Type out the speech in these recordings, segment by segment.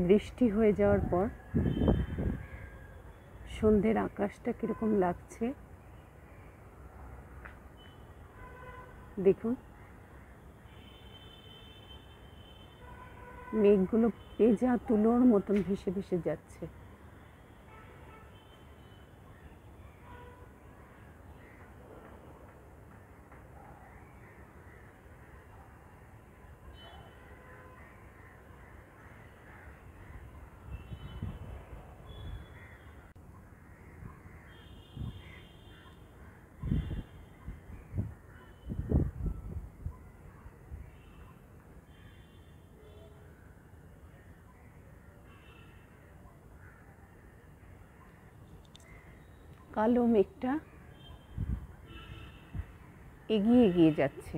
বৃষ্টি হয়ে যাওয়ার পর সন্ধ্যের আকাশটা কীরকম লাগছে দেখুন। মেঘগুলো পেঁজা তুলোর মতন ভেসে ভেসে যাচ্ছে। কালো মেঘটা এগিয়ে এগিয়ে যাচ্ছে।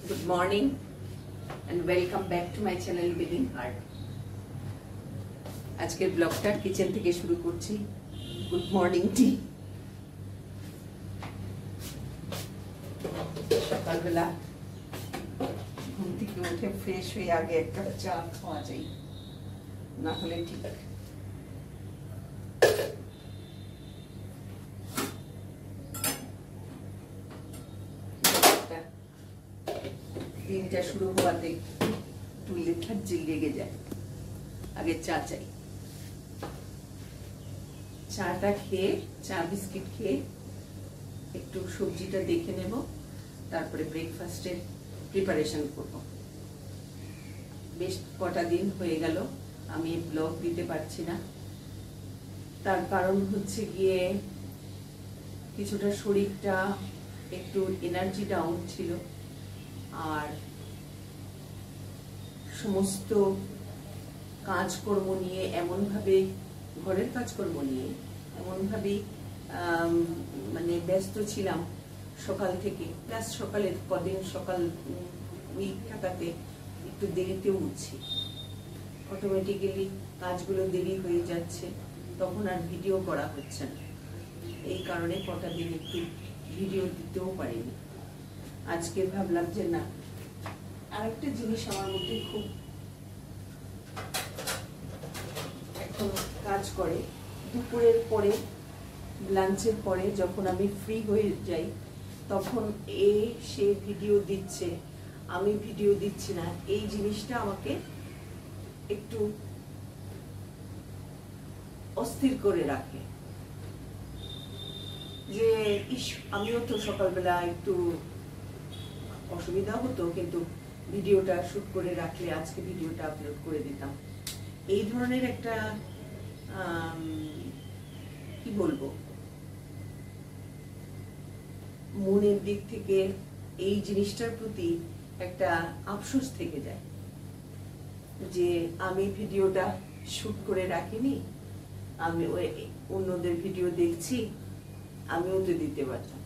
Good morning and welcome back to my channel Living Heart. আজকের ব্লগটা কিচেন থেকে শুরু করছি। গুড মর্নিং টি। সকালবেলা ঘুম থেকে উঠে ফ্রেশ হয়ে আগে এক কাপ চা খাওয়া যায়, না হলে ঠিক। দিনটা শুরু হওয়াতে একটু লেথার্জি লেগে যায়, আগে চা চাই। চাটা খেয়ে, চা বিস্কিট খেয়ে একটু সবজিটা দেখে নেব, তারপরে ব্রেকফাস্টের প্রিপারেশন করব। বেশ কটা দিন হয়ে গেল আমি ব্লগ দিতে পারছি না। তার কারণ হচ্ছে গিয়ে কিছুটা শরীরটা একটু এনার্জি ডাউন ছিল, আর সমস্ত কাজকর্ম নিয়ে এমনভাবে, ঘরের কাজকর্ম নিয়ে এমনভাবে মানে ব্যস্ত ছিলাম সকাল থেকে। প্লাস সকালের কদিন সকাল উইক থাকাতে একটু দেরিতে উঠছি, অটোমেটিক্যালি কাজগুলো দেরি হয়ে যাচ্ছে, তখন আর ভিডিও করা হচ্ছে না। এই কারণে কটা দিন একটু ভিডিও দিতেও পারিনি। আজকে ভাবলাম যে না, আরেকটা জিনিস আমার মধ্যে খুব এখন কাজ করে, দুপুরের পরে, লাঞ্চের পরে যখন আমি ফ্রি হয়ে যাই, তখন সে ভিডিও দিচ্ছে, আমি ভিডিও দিচ্ছি না, এই জিনিসটা আমাকে একটু অস্থির করে রাখে। যে আমিও তো সকালবেলা একটু অসুবিধা হতো, কিন্তু ভিডিওটা শুট করে রাখলে আজকে ভিডিওটা আপলোড করে দিতাম। এই ধরনের একটা কি বলবো, মনের দিক থেকে এই জিনিসটার প্রতি একটা আফসোস থেকে যায় যে আমি ভিডিওটা শুট করে রাখিনি, আমি অন্যদের ভিডিও দেখছি, আমিও তো দিতে পারতাম।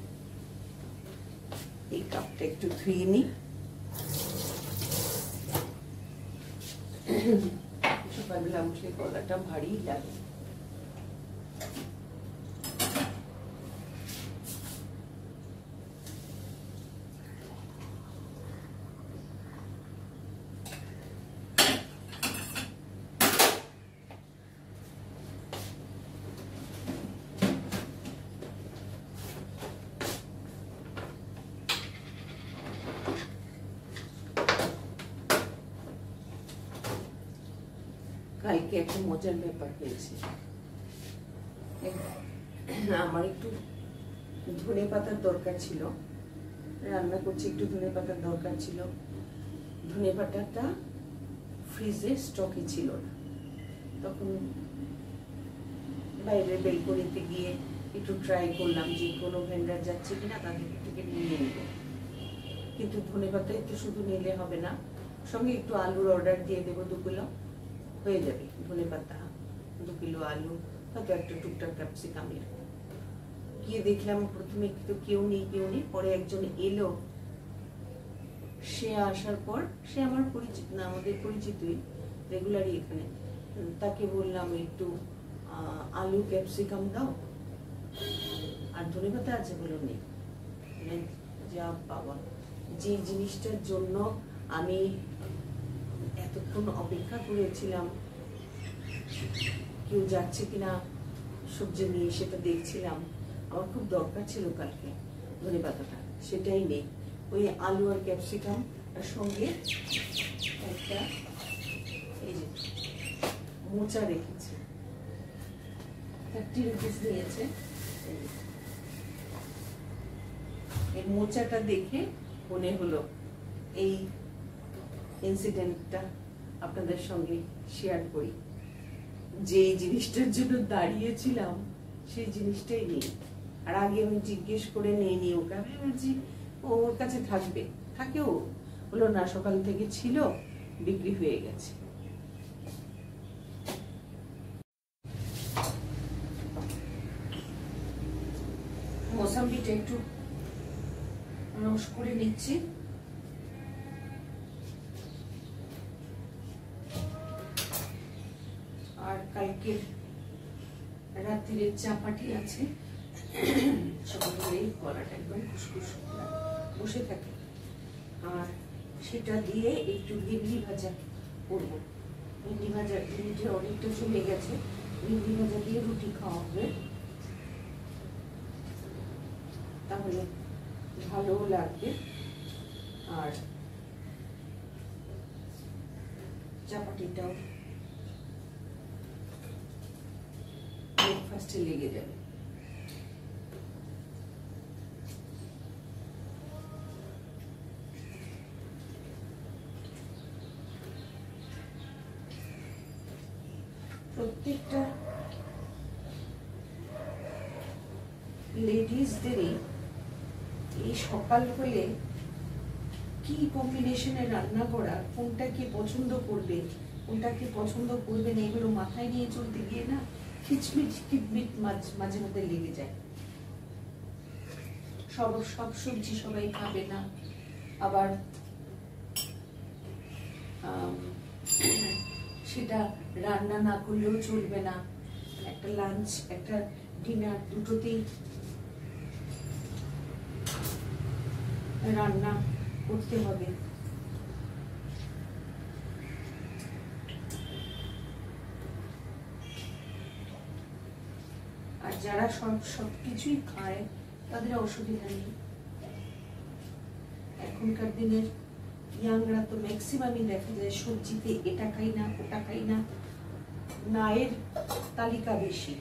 এই কাপটা একটু ধুয়ে নিই। সকালবেলা উঠলে গলাটা ভারী লাগে। কালকে একটা মজার ব্যাপার হয়েছে। আমার একটু ধনে পাতার দরকার ছিল, রান্না করছি, একটু ধনে পাতার দরকার ছিল। ধনে পাতাটা ফ্রিজে স্টকে ছিল না, তখন বাইরের বেলকনিতে গিয়ে একটু ট্রাই করলাম যে কোনো ভেন্ডার যাচ্ছে কিনা, তাদের থেকে নিয়ে নেব। কিন্তু ধনে পাতাই তো শুধু নিলে হবে না, সঙ্গে একটু আলুর অর্ডার দিয়ে দেবো, 2 কিলো হয়ে যাবে। ধনে পাতা, 2 কিলো আলু, হয়তো একটা টুকটাক ক্যাপসিকাম। গিয়ে দেখলাম প্রথমে তো কেউ নেই, পরে একজন এলো, সে আসার পর সে আমার পরিচিত না, আমাদের পরিচিতই, রেগুলারই এখানে। তাকে বললাম একটু আলু ক্যাপসিকাম দাও, আর ধনেপাতা আছে বলো নেই। যা বাবা, যে জিনিসটার জন্য আমি এতক্ষণ অপেক্ষা করেছিলাম, কেউ যাচ্ছে কিনা সবজি নিয়ে সেটা দেখছিলাম, আমার খুব দরকার ছিল কালকে ধনেপাতাটা, সেটাই নেই। ওই আলু আর ক্যাপসিকাম আর সঙ্গে একটা এই যে মোচা রেখেছি, 30 রুপিস নিয়েছে। এই মোচাটা দেখে মনে হলো এই ইনসিডেন্টটা আপনাদের সঙ্গে শেয়ার করি। যে জিনিসটার জন্য দাঁড়িয়েছিলাম সেই জিনিসটাই নেই, আর আগে আমি জিজ্ঞেস করে নিইনি ওকে, আমি ভাবছি ওর কাছে থাকবে, থাকেও, বললো না সকাল থেকে ছিল, বিক্রি হয়ে গেছে। মৌসাম্বিটা একটু রস করে নিচ্ছি। আর কালকে রাত্রির চাপাটি আছে, সকালে গলাটা একদম খুসখুস বসে থাকে, আর সেটা দিয়ে একটু ভিন্ডি ভাজা করবো। ভিন্ডি ভাজা, ভিন্ডিটা অনেকটা জমে গেছে, ভিন্ডি ভাজা দিয়ে রুটি খাওয়া হবে, তাহলে ভালো লাগবে। আর চাপাটিটাও ব্রেকফাস্টে লেগে যাবে। প্রত্যেকটা লেডিসদেরই এই সকাল হলে কি কম্বিনেশনে রান্না করা, কোনটা কি পছন্দ করবে, কোনটা কি পছন্দ করবে না, এগুলো মাথায় নিয়ে চলতে গিয়ে না খিচমিচ খিটমিট মাঝে মধ্যে লেগে যায়। সব সবজি সবাই খাবে না, আবার সেটা রান্না না করলেও চলবে না। একটা লাঞ্চ, একটা ডিনার, দুটোতেই রান্না করতে হবে। আর যারা সবকিছুই খায় তাদের অসুবিধা নেই। এখনকার দিনের ইয়াংরা তো ম্যাক্সিমামই দেখা যায় সবজিতে এটা খাই না, ওটা খাই না, নায়ের তালিকা বেশি।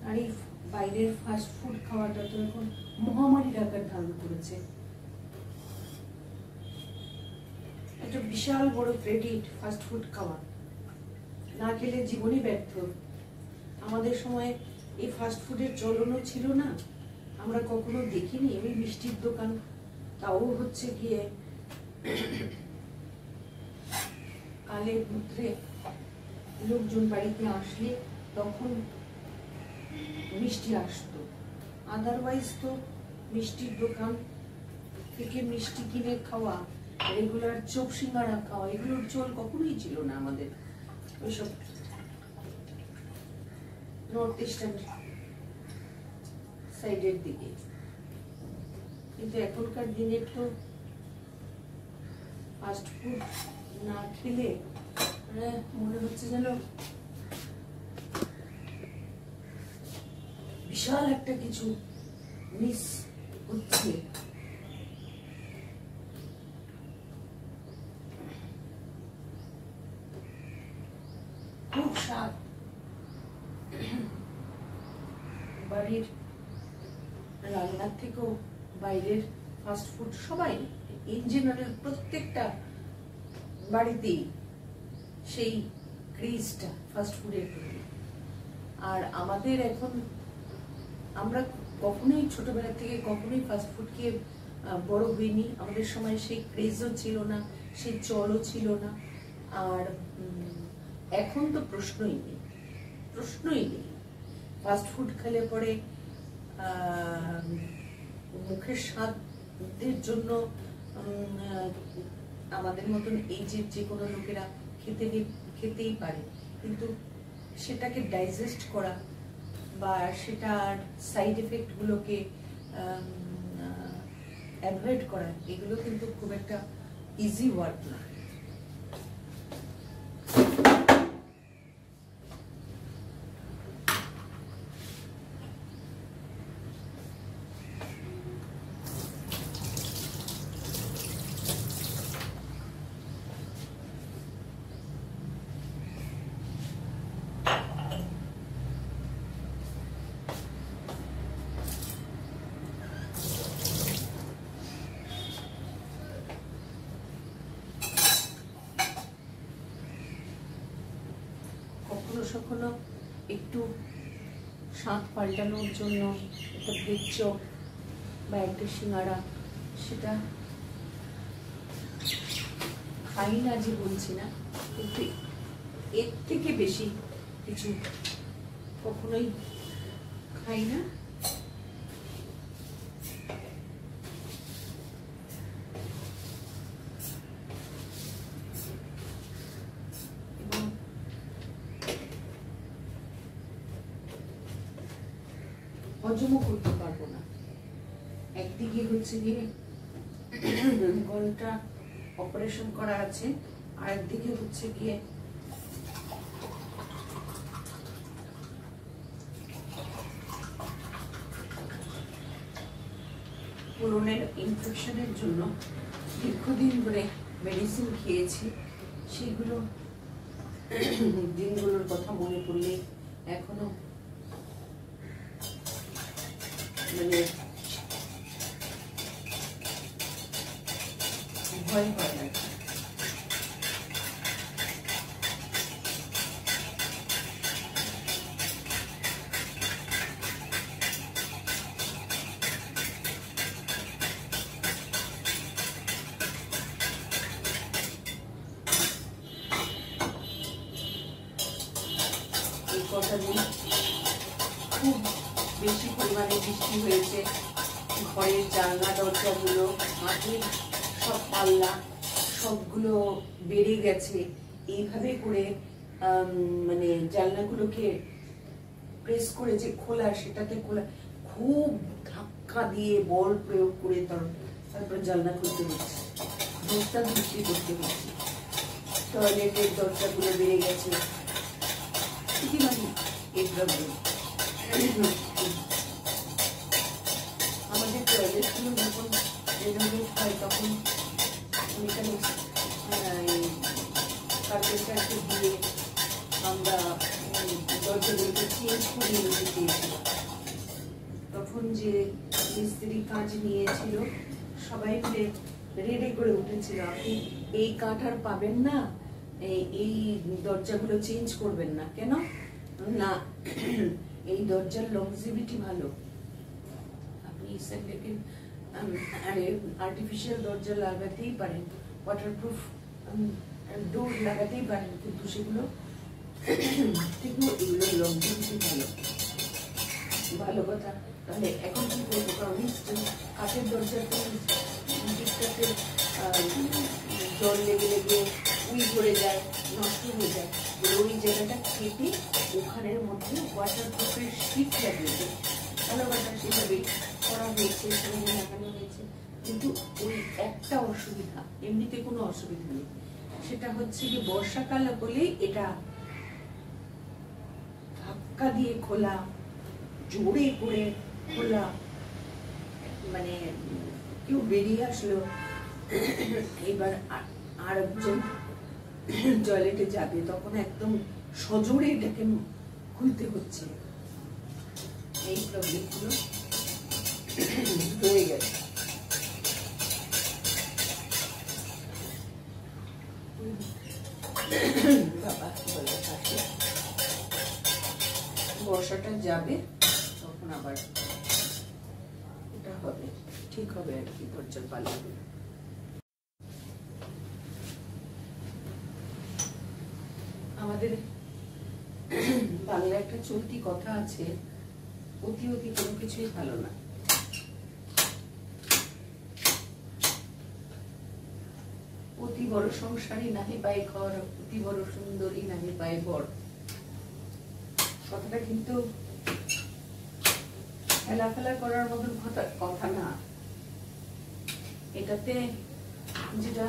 আর এই বাইরের ফাস্ট ফুড খাওয়াটা তো এখন মহামারীর আকার ধারণ করেছে। একটা বিশাল বড় ক্রেডিট ফাস্ট ফুড খাওয়া, না খেলে জীবনই ব্যর্থ। আমাদের সময় এই ফাস্ট ফুডের চলনও ছিল না, আমরা কখনো দেখিনি। ওই মিষ্টির দোকান, তাও হচ্ছে গিয়ে কালে পুত্রে লোকজন বাড়িতে আসলে তখন মিষ্টি আসতো, আদারওয়াইজ তো মিষ্টির দোকান থেকে মিষ্টি কিনে খাওয়া, রেগুলার চোখ সিঙ্গারা খাওয়া, এগুলোর চল কখনোই ছিল না আমাদের ওইসব নর্থ ইস্টার্ন সাইডের দিকে। কিন্তু এখনকার দিনে তো ফাস্ট ফুড না খেলে মনে হচ্ছে যেন বিশাল একটা কিছু মিস হচ্ছে। খুব স্বাদ, বাড়ির রান্নার থেকেও বাইরের ফাস্ট ফুড সবাই ইন জেনারেল প্রত্যেকটা বাড়িতেই সেই ক্রেজটা ফাস্ট ফুডের প্রতি। আর আমাদের এখন আমরা কখনোই ছোটবেলা থেকে কখনোই ফাস্ট ফুড খেয়ে বড় হইনি। আমাদের সময় সেই ক্রেজও ছিল না, সেই চলও ছিল না। আর এখন তো প্রশ্নই নেই। ফাস্ট ফুড খেলে পরে মুখের স্বাদের জন্য আমাদের মতন এইজের যে কোনো লোকেরা খেতেই পারে, কিন্তু সেটাকে ডাইজেস্ট করা বা সেটার সাইড এফেক্ট গুলোকে অ্যাভয়েড করা, এগুলো কিন্তু খুব একটা ইজি ওয়ার্ক না। কখনো একটু স্বাদ পাল্টানোর জন্য একটা ব্রেড চপ বা একটা সিঙ্গাড়া, সেটা খাই না যে বলছি না, কিন্তু এর থেকে বেশি কিছু কখনোই খাই না। হজমও করতে পারবো না। একদিকে হচ্ছে গিয়ে গলটা অপারেশন করা আছে, আর একদিকে হচ্ছে গিয়ে কোলনের ইনফেকশনের জন্য দীর্ঘদিন ধরে মেডিসিন খেয়েছি। সেগুলো দিনগুলোর কথা মনে পড়লে এখনো মানে ভয় হয় না। এই কটা দিন খুব বেশি পরিমাণে বৃষ্টি হয়েছে। ঘরের জানলা দরজাগুলো, মাটির সব পাল্লা সবগুলো বেড়ে গেছে। এইভাবে করে মানে জানলাগুলোকে প্রেস করে যে খোলা, সেটাতে খোলা খুব ধাক্কা দিয়ে বল প্রয়োগ করে তারপর জানলা খুলতে হচ্ছে, দরজা বৃষ্টি করতে হচ্ছে। টয়লেটের দরজাগুলো বেড়ে গেছে। আমাদের টয়লেটগুলো যখন রেনোভেট হয় তখন কার্পেন্টারকে দিয়ে আমরা দরজাগুলোকে চেঞ্জ করে নিতে চেয়েছিলাম। তখন যে মিস্ত্রি কাজ নিয়েছিল সবাই মিলে রেডি করে উঠেছিল, আপনি এই কাঠ আর পাবেন না, এই দরজাগুলো চেঞ্জ করবেন না। কেন না, এই দরজার লংজিভিটি ভালো। আপনি আর্টিফিশিয়াল দরজা লাগাতেই পারেন, ওয়াটারপ্রুফ ডোর লাগাতেই পারেন, কিন্তু সেগুলো এগুলো লংজিভিটি ভালো কথা। তাহলে এখন কি করবো, কারণ কাঠের দরজাতে দিকটাতে জল লেগে উই ধরে যায়, নষ্ট হয়ে যায়। ওই জায়গাটা কেটে ওখানের মধ্যে ওয়াটারপ্রুফের শীট লাগিয়েছে, ভালো কথা, সেভাবে করা হয়েছে, সেভাবে লাগানো হয়েছে। কিন্তু ওই একটা অসুবিধা, এমনিতে কোনো অসুবিধা নেই, সেটা হচ্ছে কি বর্ষাকাল হলে এটা ধাক্কা দিয়ে খোলা, জোরে করে খোলা, মানে কেউ বেরিয়ে আসলো, এবার আর একজন টয়লেটে যাবে, তখন একদম সজোরে এটাকে খুলতে হচ্ছে। এই প্রবলেমগুলো হয়ে গেছে। বাবা বলে থাকে বর্ষাটা যাবে তখন আবার এটা হবে, ঠিক হবে আর কি ধৈর্যের পাল্লাগুলো। আমাদের বাংলা একটা চলতি কথা আছে, অতি অতি কোনো কিছুই ভালো না। অতি বড় সংসারী নাহি পায় ঘর, অতি বড় সুন্দরী নাহি পায় বর। কথাটা কিন্তু হেলাফেলা করার মতন কথা না। এটাতে যেটা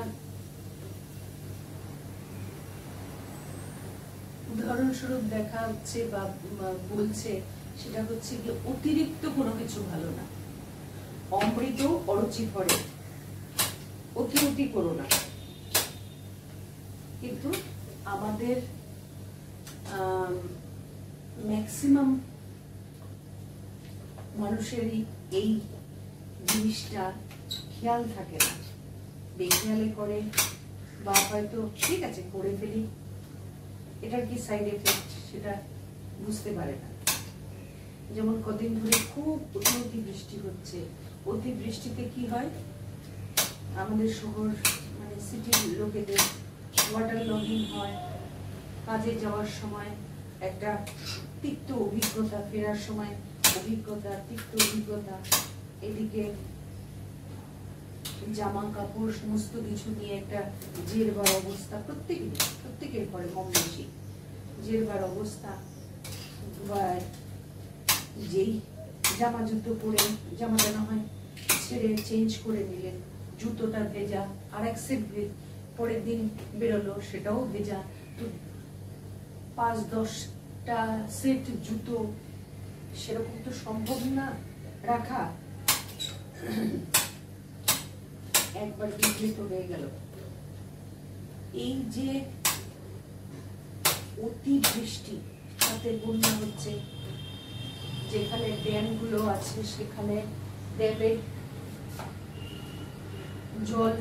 উদাহরণস্বরূপ দেখা হচ্ছে বা বলছে সেটা হচ্ছে যে অতিরিক্ত কোনো কিছু ভালো না। অমৃত অরুচি করে, অতি অতি করো না। কিন্তু আমাদের ম্যাক্সিমাম মানুষেরই এই জিনিসটা খেয়াল থাকে না, বেখেয়ালে করে বা হয়তো ঠিক আছে করে ফেলি, এটার কি সাইড এফেক্ট সেটা বুঝতে পারে না। যেমন কদিন ধরে খুব অতি বৃষ্টি হচ্ছে, অতি বৃষ্টিতে কি হয় আমাদের শহর মানে সিটির লোকেদের ওয়াটার লগিং হয়, কাজে যাওয়ার সময় একটা তিক্ত অভিজ্ঞতা, ফেরার সময় অভিজ্ঞতা, তিক্ত অভিজ্ঞতা, এদিকে জামা কাপড় সমস্ত কিছু নিয়ে একটা জেরবার অবস্থা, প্রত্যেকের ঘরে কম বেশি জেরবার অবস্থা। বা যেই জামা জুতো পরে জামাটা না হয় ছেড়ে চেঞ্জ করে নিলেন, জুতোটা ভেজা, আর এক সেট পরের দিন বেরোলো সেটাও ভেজা, তো 5-10টা সেট জুতো সেরকম তো সম্ভব না রাখা, একবার বিকৃত হয়ে গেল। এই যে অতি বৃষ্টি তাতে বন্যা হচ্ছে, যেখানে ড্যাম গুলো আছে সেখানে ড্যামে জল,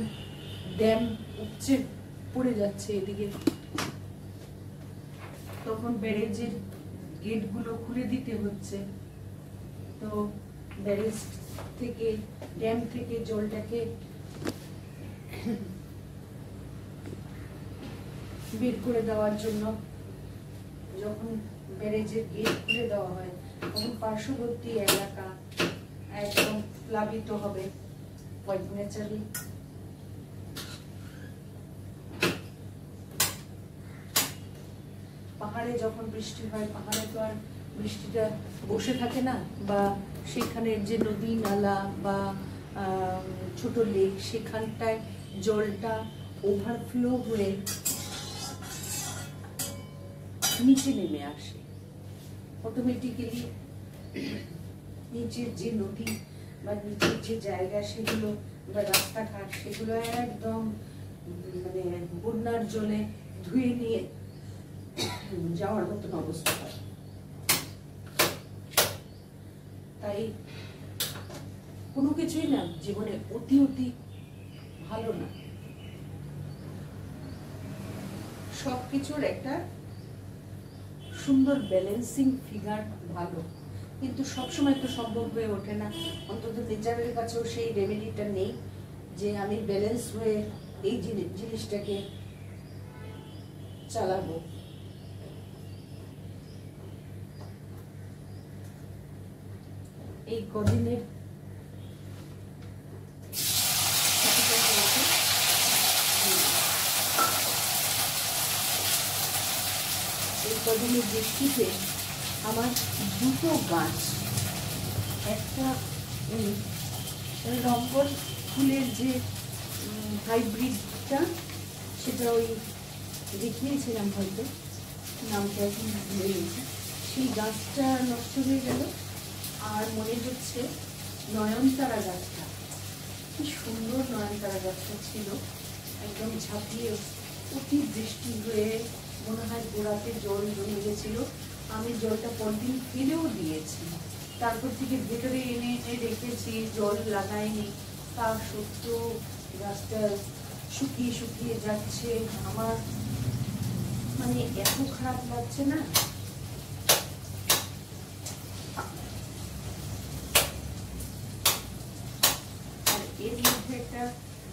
ড্যাম উপচে পড়ে যাচ্ছে এদিকে, তখন ব্যারেজের গেট গুলো খুলে দিতে হচ্ছে। তো ব্যারেজ থেকে, ড্যাম থেকে জলটাকে বের করে দেওয়ার জন্য যখন ব্যারেজের গেট খুলে দেওয়া হয় তখন পার্শ্ববর্তী এলাকা একদম প্লাবিত হবে ন্যাচারালি। পাহাড়ে যখন বৃষ্টি হয়, পাহাড়ে তো আর বৃষ্টিটা বসে থাকে না, বা সেখানে যে নদী নালা বা ছোট লেক সেখানটায় জলটা ওভারফ্লো হয়ে নিচে নেমে আসে অটোমেটিক্যালি। নিচের যে নদী বা নিচের যে জায়গা সেগুলো বা রাস্তাঘাট সেগুলো একদম মানে বন্যার জলে ধুয়ে নিয়ে যাওয়ার মতন অবস্থা হয়। তাই কোনো কিছুই না জীবনে অতি অতি ভালো না। সবকিছুর একটা সুন্দর ব্যালেন্সিং ফিগার ভালো, কিন্তু সবসময় তো সম্ভব হয়ে ওঠে না। অন্তত নেচারের কাছেও সেই রেমেডিটা নেই যে আমি ব্যালেন্স হয়ে এই জিনিসটাকে চালাবো। এই কদিনের বৃষ্টিতে আমার দুটো গাছ, একটা রঙ্গন ফুলের যে হাইব্রিডটা সেটা ওই দেখিয়েছিলাম হয়তো, নামটা এখন ভুলে গেছি, সেই গাছটা নষ্ট হয়ে গেল। আর মনে হচ্ছে নয়নতারা গাছটা, কি সুন্দর নয়নতারা গাছটা ছিল, একদম ঝাঁপিয়ে অতি বৃষ্টি হয়ে মনে হয় গোড়াতে জল জমে গেছিল। আমি জলটা পরদিন ফেলেও দিয়েছি, তারপর থেকে ভেতরে এনে এনে রেখেছি, জল লাগাইনি। তা সত্ত্বেও গাছটা শুকিয়ে শুকিয়ে যাচ্ছে। আমার মানে এত খারাপ লাগছে না। আর এর মধ্যে একটা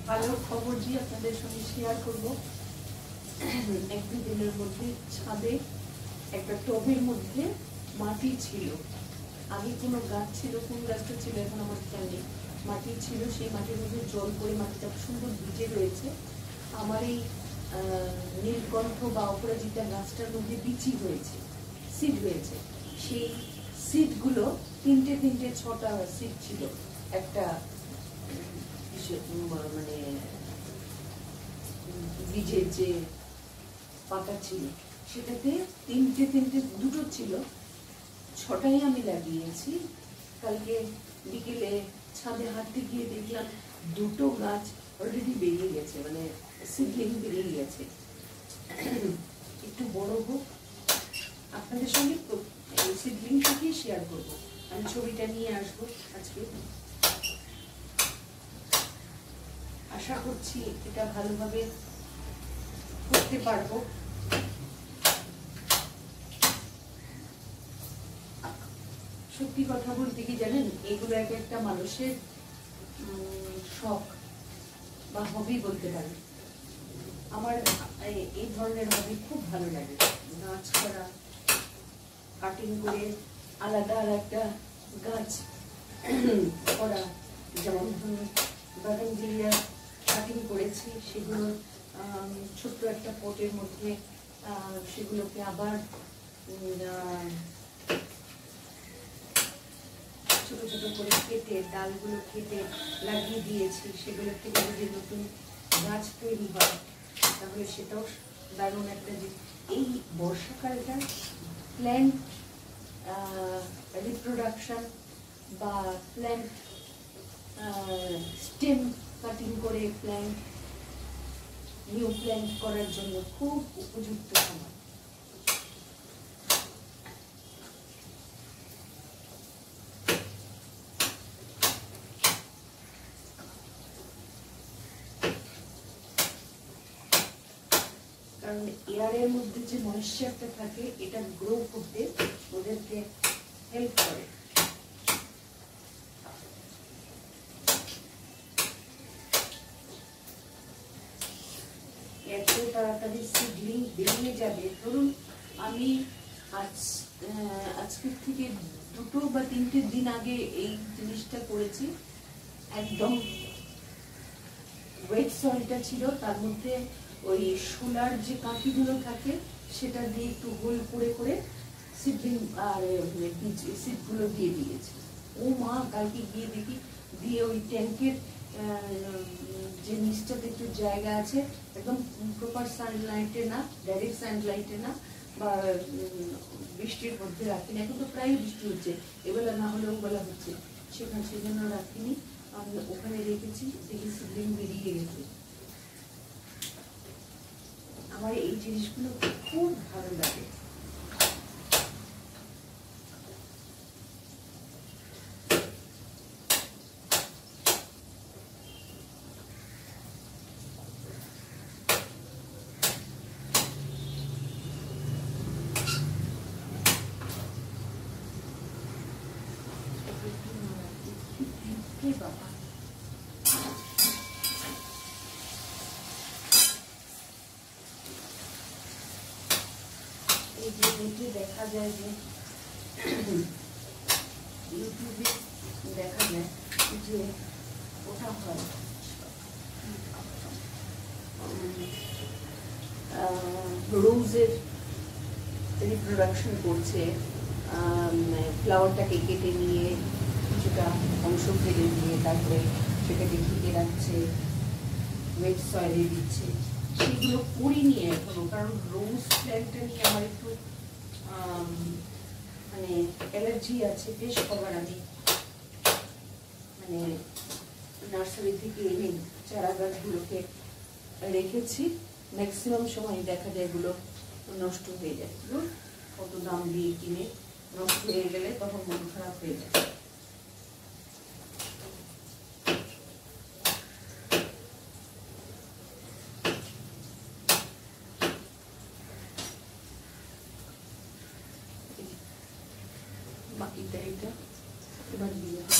ভালো খবর দিয়ে আপনাদের সঙ্গে শেয়ার করবো। এক দুই দিনের মধ্যে ছাদে একটা টবের মধ্যে মাটি ছিল, আগে কোনো গাছ ছিল, কোন গাছটা ছিল এখন আমার খেয়াল নেই, মাটি ছিল, সেই মাটির মধ্যে জল পড়ে মাটিটা সুন্দর ভিজে রয়েছে। আমার এই নীলকণ্ঠ বা অপরাজিতা গাছটার মধ্যে বিচি হয়েছে, সিড হয়েছে। সেই সিডগুলো তিনটে ছটা সিড ছিল একটা মানে বীজের যে পাতা ছিল সেটাতে তিনটে দুটো ছিল, ছটাই আমি লাগিয়েছি। কালকে বিকেলে ছাদে হাঁটতে গিয়ে দেখলাম দুটো গাছ অলরেডি বেরিয়ে গেছে, মানে সিডলিং বেরিয়ে গেছে। একটু বড় হোক আপনাদের সঙ্গে এই সিডলিংটাকে শেয়ার করবো, আমি ছবিটা নিয়ে আসবো আজকে। আশা করছি এটা ভালোভাবে করতে পারবো। সত্যি কথা বলতে কি জানেন, এগুলো একটা মানুষের শখ বা হবি বলতে পারে। আমার এই ধরনের হবি খুব ভালো লাগে, গাছ করা, কাটিং করে আলাদা একটা গাছ করা। যেমন বাগানজিলিয়া কাটিং করেছি, সেগুলো ছোট্ট একটা পটের মধ্যে সেগুলোকে আবার ছোট ছোট করে কেটে ডালগুলো কেটে লাগিয়ে দিয়েছি। সেগুলো থেকে যদি নতুন গাছ তৈরি হয় তাহলে সেটাও দারুণ একটা জিনিস। এই বর্ষাকালটা প্ল্যান্ট রিপ্রোডাকশন বা প্ল্যান্ট স্টেম কাটিং করে প্ল্যান্ট নিউ প্ল্যান্ট করার জন্য খুব উপযুক্ত সময়। কারণ এয়ারের মধ্যে যে ময়েশ্চারটা থাকে এটা গ্রো করতে ওদেরকে হেল্প করে। এত তাড়াতাড়ি সিডলিং বেরিয়ে যাবে। ধরুন আমি আজকের থেকে 2 বা 3 দিন আগে এই জিনিসটা করেছি। একদম ওয়েট সয়েলটা ছিল, তার মধ্যে ওই শোলার যে কাঠিগুলো থাকে সেটা দিয়ে একটু হোল করে সিডলিং আর সিডগুলো দিয়ে দিয়েছি। ও মা, কালকে গিয়ে দেখি দিয়ে ওই ট্যাঙ্কের যে নিচটাতে একটু জায়গা আছে, একদম প্রপার সানলাইটে না, ডাইরেক্ট সানলাইটে না বা বৃষ্টির মধ্যে রাখিনি। এখন তো প্রায় বৃষ্টি হচ্ছে, এবেলা না হলেও বেলা হচ্ছে, সেজন্য রাখিনি। আমি ওখানে রেখেছি, দেখি সিডলিং বেরিয়ে গেছে। আমার এই জিনিসগুলো খুব ভালো লাগে। বাবা, এই যে নেটে দেখা যায়, যে ইউটিউবে দেখা যায় যে ওটা হয় রোজের রিপ্রোডাকশন করছে, ফ্লাওয়ারটাকে কেটে নিয়ে কিছুটা অংশ ফেলে দিয়ে তারপরে সেটাকে ঢেকে রাখছে, ওয়েট সয়েলে দিচ্ছে। সেগুলো করিনি এখনো, কারণ রোজ প্ল্যান্টটা নিয়ে আমার একটু মানে অ্যালার্জি আছে। বেশ কবার আমি মানে নার্সারি থেকে এনে চারা গাছগুলোকে রেখেছি, ম্যাক্সিমাম সময় দেখা যায় এগুলো নষ্ট হয়ে যায়। কত দাম দিয়ে কিনে নষ্ট হয়ে গেলে তখন মন খারাপ হয়ে যায়। বাকিটা এটা এবার দিয়ে দেব।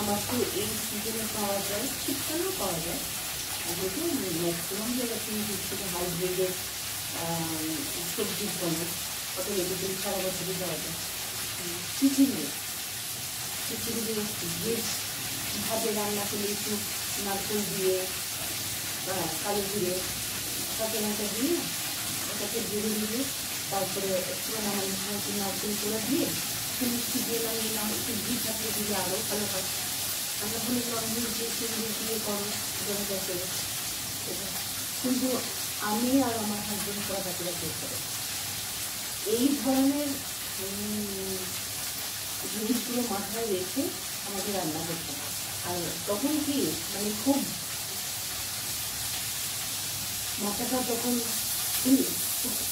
আমার তো এই সিজনে পাওয়া যায়, শীতকালেও পাওয়া যায়, যেহেতু ম্যাক্সিমাম জায়গা কিন্তু থেকে হাইব্রিডের সবজির জন্য অত রেডিমেড সারা বছরই পাওয়া যায়। চিচিড়ি দিয়ে ভেজভাবে রান্না করলে একটু নারকেল দিয়ে কালো জিরে কাঁচা লঙ্কা দিয়ে ওটাকে ধীরে ধীরে তারপরে একটু নারকেল করে দিয়ে মিষ্টি দিয়ে নামিয়ে নাও, একটু ঘি থাকলে দিলে আরও ভালো হয়। আমরা হলুদ লবণ দিয়ে চিংড়ি দিয়ে করো জমে গেছে, কিন্তু আমি আর আমার হাজবেন্ড করা বাকিরা কেউ করে এই ধরনের জিনিসগুলো মাথায় রেখে আমাদের রান্না করতে হয়। আর তখন কি মানে খুব মাথাটা তখন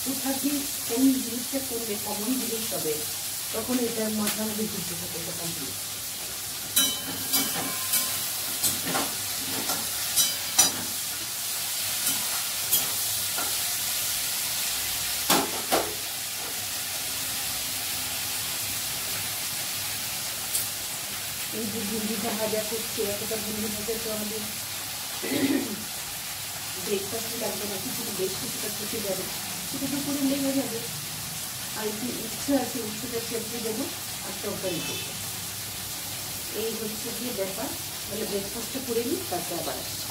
কোথাকি কোন জিনিসটা করলে কমন জিনিস হবে, তখন এটার মাথার মধ্যে ঘুরতে থাকে তখন। এই যে ভেন্ডিটা ভাজা করছে, এতটা ভেন্ডি ভাজা তো আমাদের ব্রেকফাস্টে লাগবে না, কিছু বেশ কিছুটা থেকে যাবে, সেটা তো করে লেগে যাবে। আর একটু উচ্ছে আছে, উচ্ছেটা সেদ্ধ দেবো আর তরকারি করবো। এই হচ্ছে গিয়ে ব্যাপার। তাহলে ব্রেকফাস্টটা করে নিই, তারপরে আবার আসছি।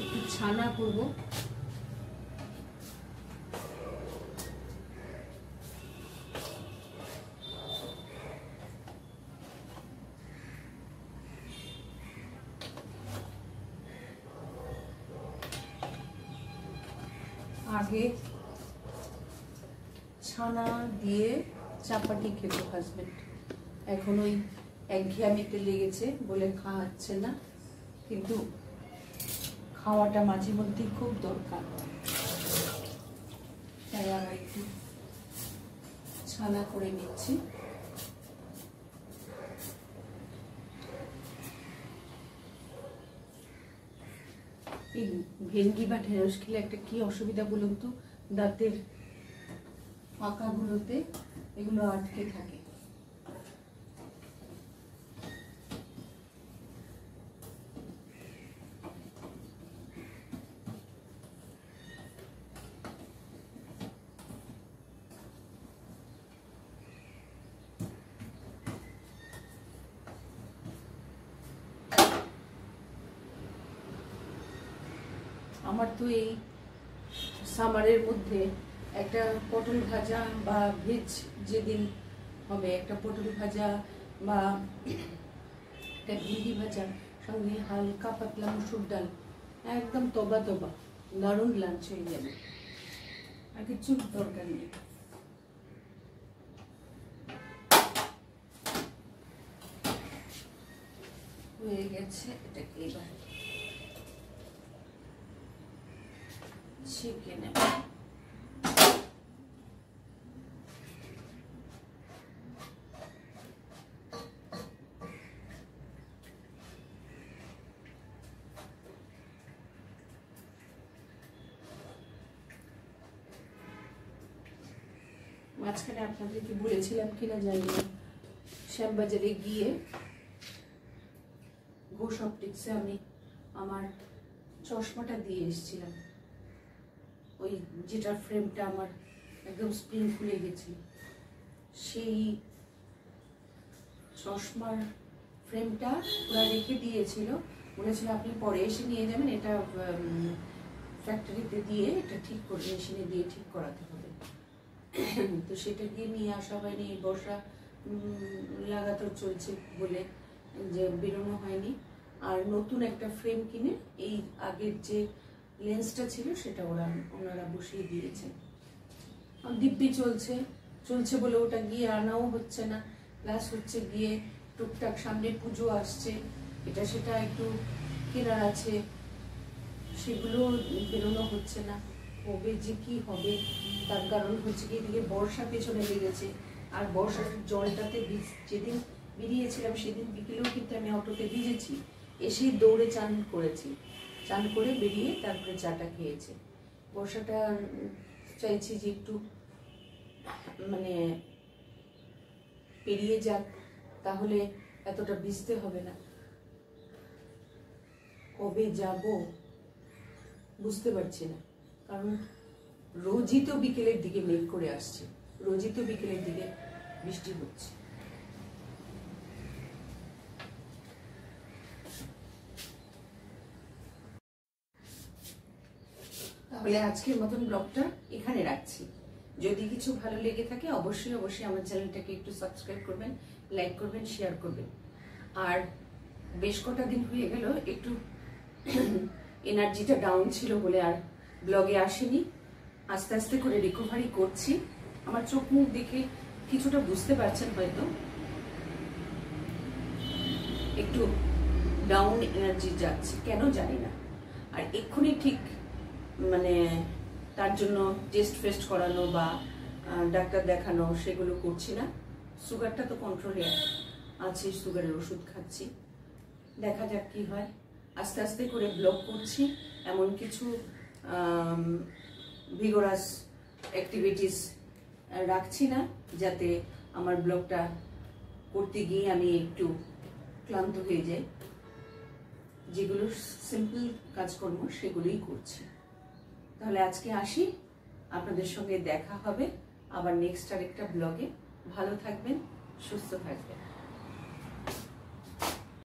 একটু ছানা করবো। আগে ছানা দিয়ে চাপাটি খেত হাজবেন্ড, এখন ওই একঘেয়ামিতে লেগেছে বলে খাওয়াচ্ছে না, কিন্তু খাওয়াটা মাঝে মধ্যে খুব দরকার, তাই আমরা একটু ছানা করে নিচ্ছি। এই ভেন্ডি বা ঢেঁড়স খেলে একটা কি অসুবিধা বলুন তো, দাঁতের ফাঁকাগুলোতে এগুলো আটকে থাকে। আমার তো এই সামারের মধ্যে একটা পটল ভাজা বা ভেজ যেদিন হবে, একটা পটল ভাজা বা একটা ভেন্ডি ভাজা, সঙ্গে হালকা পাতলা মুসুর ডাল, একদম তবা তবা দারুণ লাঞ্চ হয়ে যাবে, আর কিছু দরকার নেই। হয়ে গেছে, এটাকে এবার ছেঁকে নেব। মাঝখানে আপনাদেরকে বলেছিলাম কিনা জানি না, শ্যামবাজারে গিয়ে ঘোষ অপটিক্সে আমি আমার চশমাটা দিয়ে এসেছিলাম, ওই যেটার ফ্রেমটা আমার একদম স্প্রিং খুলে গেছিল, সেই চশমার ফ্রেমটা ওরা রেখে দিয়েছিল, বলেছিল আপনি পরে এসে নিয়ে যাবেন, এটা ফ্যাক্টরিতে দিয়ে এটা ঠিক করে মেশিনে দিয়ে ঠিক করাতে হবে। তো সেটা গিয়ে নিয়ে আসা হয়নি, বর্ষা লাগাতার চলছে বলে যে বেরোনো হয়নি। আর নতুন একটা ফ্রেম কিনে এই আগের যে লেন্সটা ছিল সেটা ওনারা বসিয়ে দিয়েছেন। দিব্যি চলছে চলছে বলে ওটা গিয়ে আনাও হচ্ছে না, প্লাস হচ্ছে গিয়ে টুকটাক সামনে পুজো আসছে, এটা সেটা একটু কেনার আছে, সেগুলো বেরোনো হচ্ছে না। কবে যে কি হবে, তার কারণ হচ্ছে কি এদিকে বর্ষা পেছনে লেগেছে, আর বর্ষার জলটাতে যেদিন বেরিয়েছিলাম সেদিন বিকেলেও কিন্তু আমি অটোতে ভিজেছি, এসে দৌড়ে চান করেছি, চান করে বেরিয়ে তারপরে চাটা খেয়েছি। বর্ষাটা চাইছি যে একটু মানে পেরিয়ে যাক, তাহলে এতটা ভিজতে হবে না। কবে যাব বুঝতে পারছি না, কারণ রোজই তো বিকেলের দিকে মেঘ করে আসছে, রোজই তো বিকেলের দিকে বৃষ্টি হচ্ছে। তাহলে আজকের মতন ব্লগটা এখানে রাখছি। যদি কিছু ভালো লেগে থাকে অবশ্যই অবশ্যই আমার চ্যানেলটাকে একটু সাবস্ক্রাইব করবেন, লাইক করবেন, শেয়ার করবেন। আর বেশ কটা দিন হয়ে গেল একটু এনার্জিটা ডাউন ছিল বলে আর ব্লগে আসেনি। আস্তে আস্তে করে রিকভারি করছি। আমার চোখ মুখ দেখে কিছুটা বুঝতে পারছেন হয়তো, একটু ডাউন এনার্জি যাচ্ছে, কেন জানি না। আর এক্ষুনি ঠিক মানে তার জন্য টেস্ট ফেস্ট করানো বা ডাক্তার দেখানো সেগুলো করছি না। সুগারটা তো কন্ট্রোলে আছে, সুগারের ওষুধ খাচ্ছি, দেখা যাক কি হয়। আস্তে আস্তে করে ব্লগ করছি, এমন কিছু ভিগোরাস অ্যাক্টিভিটিস রাখছি না যাতে আমার ব্লগটা করতে গিয়ে আমি একটু ক্লান্ত হয়ে যাই। যেগুলো সিম্পল কাজকর্ম সেগুলোই করছি। তাহলে আজকে আসি, আপনাদের সঙ্গে দেখা হবে আবার নেক্সট আরেকটা ব্লগে। ভালো থাকবেন, সুস্থ থাকবেন।